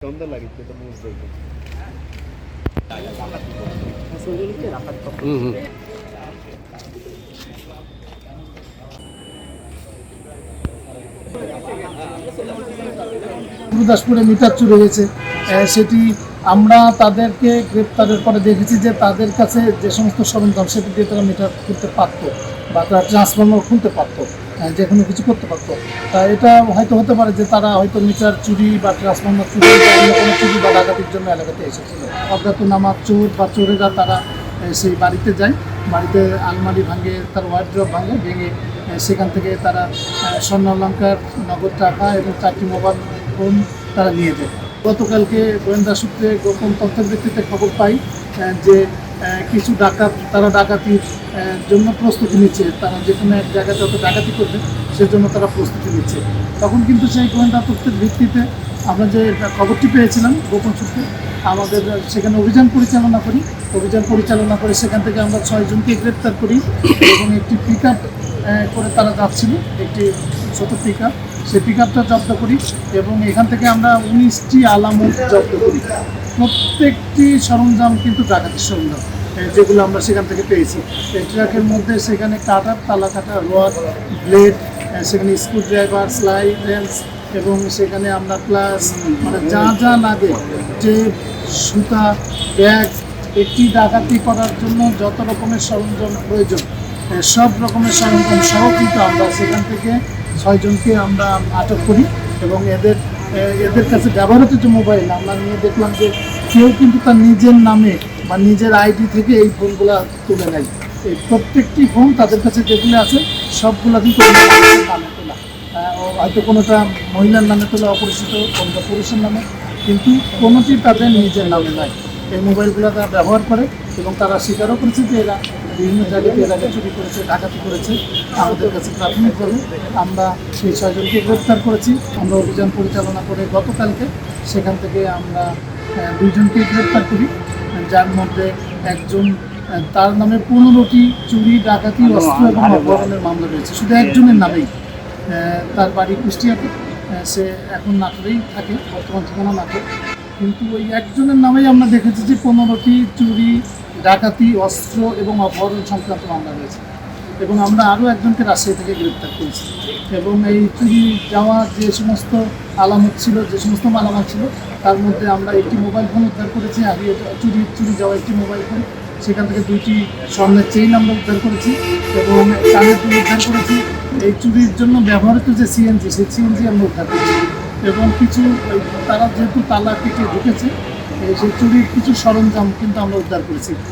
সুন্দর লাগিচ্ছে তো মুখ দেখে গুরুদাসপুরে মিটার চুরি হয়েছে, সেটি আমরা তাদেরকে গ্রেপ্তারের পরে দেখেছি যে তাদের কাছে যে সমস্ত সরঞ্জাম সেটি দিয়ে তারা মিটার খুলতে পারতো বা তারা ট্রান্সফর্মার খুলতে পারতো, যে কোনো কিছু করতে পারতো। তা এটা হয়তো হতে পারে যে তারা হয়তো মিটার চুরি বা ট্রান্সফর্মার চুরি বা অন্য কোনো চুরি বা ডাকাতির জন্য এলাকাতে এসেছিল। অজ্ঞাতনামা চোর বা চোরেরা তারা সেই বাড়িতে যায়, বাড়িতে আলমারি ভাঙে, তার ওয়ার্ড্রপ ভেঙে সেখান থেকে তারা স্বর্ণ অলংকার, নগদ টাকা এবং 4টি মোবাইল ফোন তারা নিয়ে যায়। গতকালকে গোয়েন্দা সূত্রে গোপন তথ্যের ভিত্তিতে খবর পাই যে কিছু ডাকাত তারা ডাকাতির জন্য প্রস্তুতি নিচ্ছে, তারা যে কোনো এক জায়গায় যত ডাকাতি করবে সেজন্য তারা প্রস্তুতি নিচ্ছে। তখন কিন্তু সেই গোয়েন্দা তথ্যের ভিত্তিতে আমরা যে খবরটি পেয়েছিলাম গোপন সূত্রে, আমাদের সেখানে অভিযান পরিচালনা করে সেখান থেকে আমরা 6 জনকে গ্রেপ্তার করি এবং একটি পিক আপ করে তারা যাচ্ছিল, একটি ছোটো পিক আপ, সেই পিক আপটা জব্দ করি এবং এখান থেকে আমরা 19টি আলামত জব্দ করি। প্রত্যেকটি সরঞ্জাম কিন্তু ডাকাতির সরঞ্জাম যেগুলো আমরা সেখান থেকে পেয়েছি। এই ট্রাকের মধ্যে সেখানে কাটার, তালা কাটা, রড, ব্লেড, সেখানে স্ক্রু ড্রাইভার, সেলাই রেঞ্চ এবং সেখানে আমরা প্লাস মানে যা যা লাগে, যে সুতা, ব্যাগ, একটি ডাকাতি করার জন্য যত রকমের সরঞ্জাম প্রয়োজন সব রকমের সরঞ্জাম সহ কিন্তু আমরা সেখান থেকে 6 জনকে আমরা আটক করি এবং এদের কাছে ব্যবহৃত যে মোবাইল আমরা নিয়ে দেখলাম যে কেউ কিন্তু তার নিজের নামে বা নিজের আইডি থেকে এই ফোনগুলো তুলে নেয়। এই প্রত্যেকটি ফোন তাদের কাছে যেগুলো আছে সবগুলো কিন্তু নামে তোলা, হয়তো কোনোটা মহিলার নামে তোলা অপরিচিত, কোনোটা পুরুষের নামে, কিন্তু কোনোটি তাদের নিজের নামে নয়। এই মোবাইলগুলো তারা ব্যবহার করে এবং তারা স্বীকারও করেছে যে এরা বিভিন্ন জায়গায় এর আগে চুরি করেছে, ডাকাতি করেছে। আমাদের কাছে প্রাথমিকভাবে আমরা সেই 6 জনকে গ্রেপ্তার করেছি। আমরা অভিযান পরিচালনা করে গতকালকে সেখান থেকে আমরা 2 জনকে গ্রেপ্তার করি, যার মধ্যে একজন, তার নামে 15টি চুরি, ডাকাতি, অস্ত্র এবং অপহরণের মামলা রয়েছে শুধু একজনের নামেই। তার বাড়ি কুষ্টিয়াতে, সে এখন নাটোরেই থাকে, বর্তমান ঠিকানা নাটোর, কিন্তু ওই একজনের নামেই আমরা দেখেছি যে 15টি চুরি, ডাকাতি, অস্ত্র এবং অপহরণ সংক্রান্ত মামলা রয়েছে এবং আমরা আরও একজনকে রাজশাহী থেকে গ্রেপ্তার করেছি এবং এই চুরি যাওয়া যে সমস্ত আলামত ছিল, যে সমস্ত মালামাল ছিল, তার মধ্যে আমরা একটি মোবাইল ফোন উদ্ধার করেছি, আগে চুরি যাওয়া একটি মোবাইল ফোন, সেখান থেকে 2টি স্বর্ণের চেইন আমরা উদ্ধার করেছি এবং কানের দুল উদ্ধার করেছি। এই চুরির জন্য ব্যবহৃত যে সিএনজি, সেই সিএনজি আমরা উদ্ধার করেছি এবং কিছু তারা যেহেতু তালা কেটে ঢুকেছে, সেই চুরির কিছু সরঞ্জাম কিন্তু আমরা উদ্ধার করেছি।